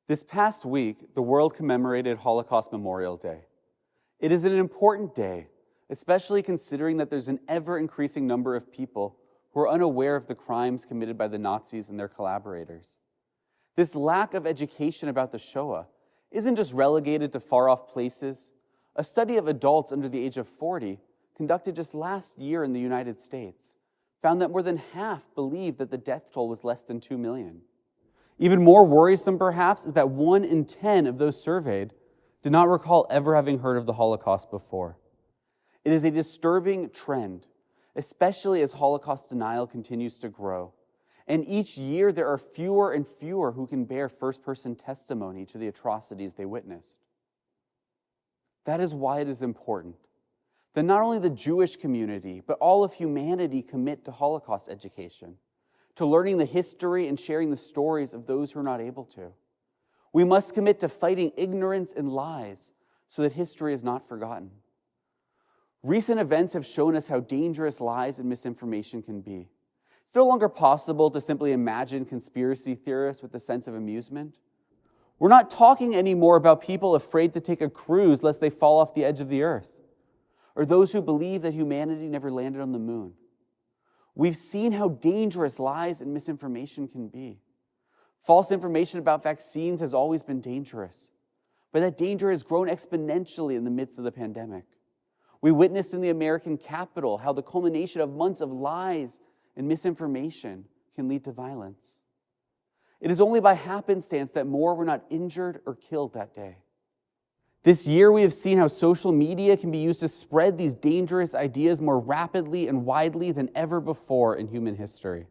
This past week, the world commemorated Holocaust Memorial Day. It is an important day, especially considering that there's an ever-increasing number of people who are unaware of the crimes committed by the Nazis and their collaborators. This lack of education about the Shoah isn't just relegated to far-off places. A study of adults under the age of 40, conducted just last year in the United States, found that more than half believed that the death toll was less than 2 million. Even more worrisome, perhaps, is that 1 in 10 of those surveyed did not recall ever having heard of the Holocaust before. It is a disturbing trend, especially as Holocaust denial continues to grow. And each year, there are fewer and fewer who can bear first-person testimony to the atrocities they witnessed. That is why it is important that not only the Jewish community, but all of humanity commit to Holocaust education, to learning the history and sharing the stories of those who are not able to. We must commit to fighting ignorance and lies so that history is not forgotten. Recent events have shown us how dangerous lies and misinformation can be. It's no longer possible to simply imagine conspiracy theorists with a sense of amusement. We're not talking anymore about people afraid to take a cruise lest they fall off the edge of the earth, or those who believe that humanity never landed on the moon. We've seen how dangerous lies and misinformation can be. False information about vaccines has always been dangerous, but that danger has grown exponentially in the midst of the pandemic. We witnessed in the American Capitol how the culmination of months of lies and misinformation can lead to violence. It is only by happenstance that more were not injured or killed that day. This year, we have seen how social media can be used to spread these dangerous ideas more rapidly and widely than ever before in human history.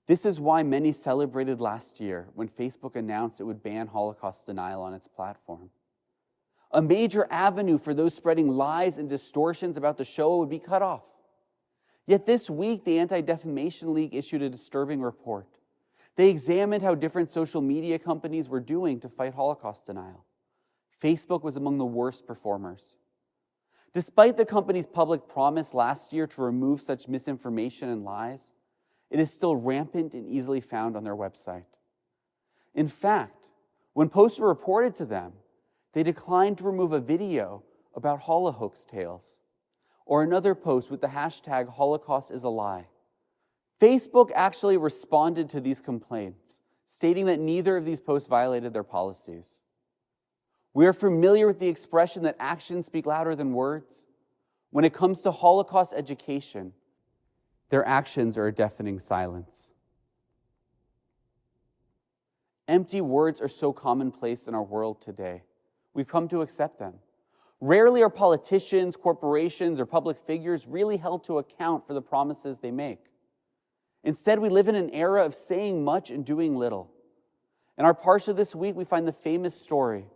This is why many celebrated last year when Facebook announced it would ban Holocaust denial on its platform. A major avenue for those spreading lies and distortions about the Shoah would be cut off. Yet this week, the Anti-Defamation League issued a disturbing report. They examined how different social media companies were doing to fight Holocaust denial. Facebook was among the worst performers. Despite the company's public promise last year to remove such misinformation and lies, it is still rampant and easily found on their website. In fact, when posts were reported to them, they declined to remove a video about Holocaust tales or another post with the hashtag Holocaust is a lie. Facebook actually responded to these complaints, stating that neither of these posts violated their policies. We are familiar with the expression that actions speak louder than words. When it comes to Holocaust education, their actions are a deafening silence. Empty words are so commonplace in our world today. We've come to accept them. Rarely are politicians, corporations, or public figures really held to account for the promises they make. Instead, we live in an era of saying much and doing little. In our parsha this week, we find the famous story,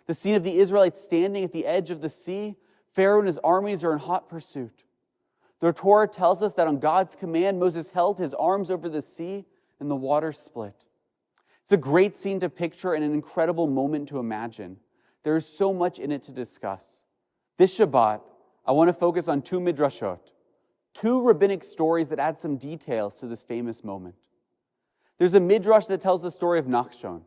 the scene of the Israelites standing at the edge of the sea. Pharaoh and his armies are in hot pursuit. The Torah tells us that on God's command, Moses held his arms over the sea and the water split. It's a great scene to picture and an incredible moment to imagine. There is so much in it to discuss. This Shabbat, I want to focus on 2 midrashot, 2 rabbinic stories that add some details to this famous moment. There's a midrash that tells the story of Nachshon.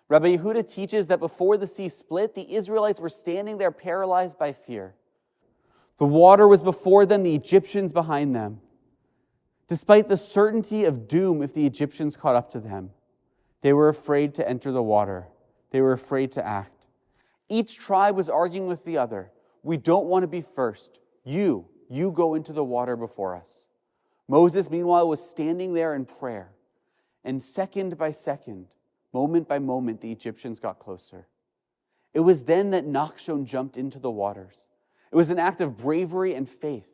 Rabbi Yehuda teaches that before the sea split, the Israelites were standing there paralyzed by fear. The water was before them, the Egyptians behind them. Despite the certainty of doom if the Egyptians caught up to them, they were afraid to enter the water. They were afraid to act. Each tribe was arguing with the other. We don't want to be first. You go into the water before us. Moses, meanwhile, was standing there in prayer. And second by second, moment by moment, the Egyptians got closer. It was then that Nachshon jumped into the waters. It was an act of bravery and faith.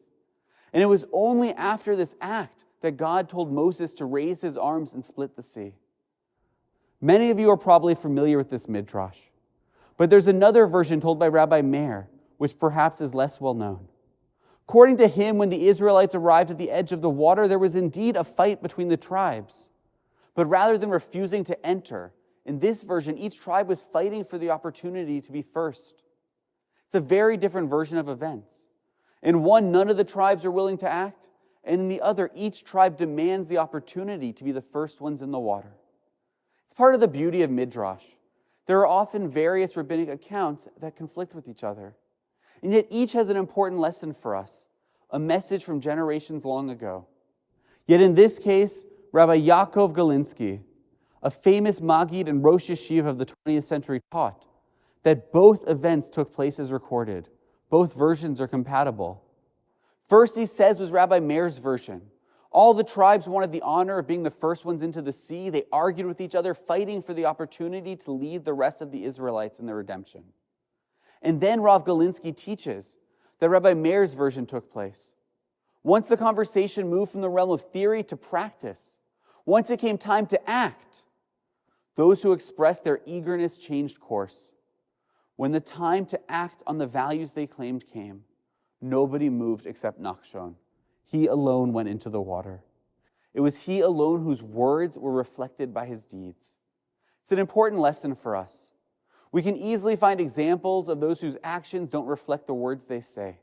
And it was only after this act that God told Moses to raise his arms and split the sea. Many of you are probably familiar with this midrash, but there's another version told by Rabbi Meir, which perhaps is less well known. According to him, when the Israelites arrived at the edge of the water, there was indeed a fight between the tribes. But rather than refusing to enter, in this version, each tribe was fighting for the opportunity to be first. It's a very different version of events. In one, none of the tribes are willing to act, and in the other, each tribe demands the opportunity to be the first ones in the water. It's part of the beauty of midrash. There are often various rabbinic accounts that conflict with each other. And yet each has an important lesson for us, a message from generations long ago. Yet in this case, Rabbi Yaakov Galinsky, a famous Maggid and Rosh Yeshiva of the 20th century, taught that both events took place as recorded. Both versions are compatible. First, he says, was Rabbi Meir's version. All the tribes wanted the honor of being the first ones into the sea. They argued with each other, fighting for the opportunity to lead the rest of the Israelites in their redemption. And then Rav Galinsky teaches that Rabbi Meir's version took place. Once the conversation moved from the realm of theory to practice, once it came time to act, those who expressed their eagerness changed course. When the time to act on the values they claimed came, nobody moved except Nachshon. He alone went into the water. It was he alone whose words were reflected by his deeds. It's an important lesson for us. We can easily find examples of those whose actions don't reflect the words they say.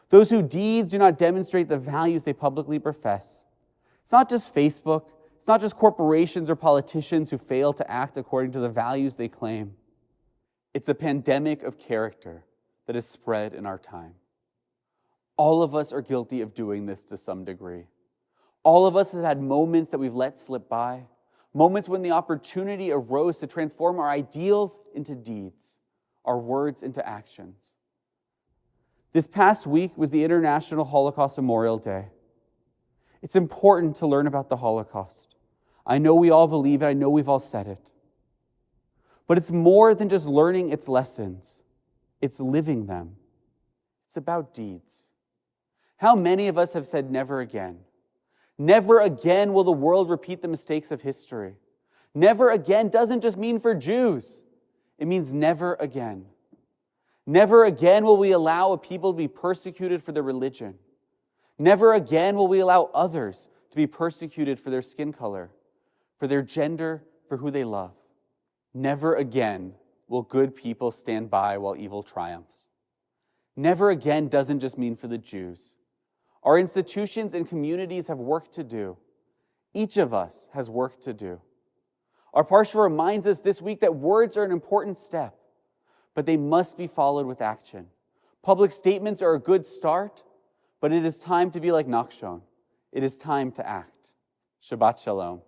Those whose deeds do not demonstrate the values they publicly profess. It's not just Facebook. It's not just corporations or politicians who fail to act according to the values they claim. It's a pandemic of character that has spread in our time. All of us are guilty of doing this to some degree. All of us have had moments that we've let slip by, moments when the opportunity arose to transform our ideals into deeds, our words into actions. This past week was the International Holocaust Memorial Day. It's important to learn about the Holocaust. I know we all believe it. I know we've all said it. But it's more than just learning its lessons. It's living them. It's about deeds. How many of us have said never again? Never again will the world repeat the mistakes of history. Never again doesn't just mean for Jews. It means never again. Never again will we allow a people to be persecuted for their religion. Never again will we allow others to be persecuted for their skin color, for their gender, for who they love. Never again will good people stand by while evil triumphs. Never again doesn't just mean for the Jews. Our institutions and communities have work to do. Each of us has work to do. Our parsha reminds us this week that words are an important step, but they must be followed with action. Public statements are a good start, but it is time to be like Nachshon. It is time to act. Shabbat Shalom.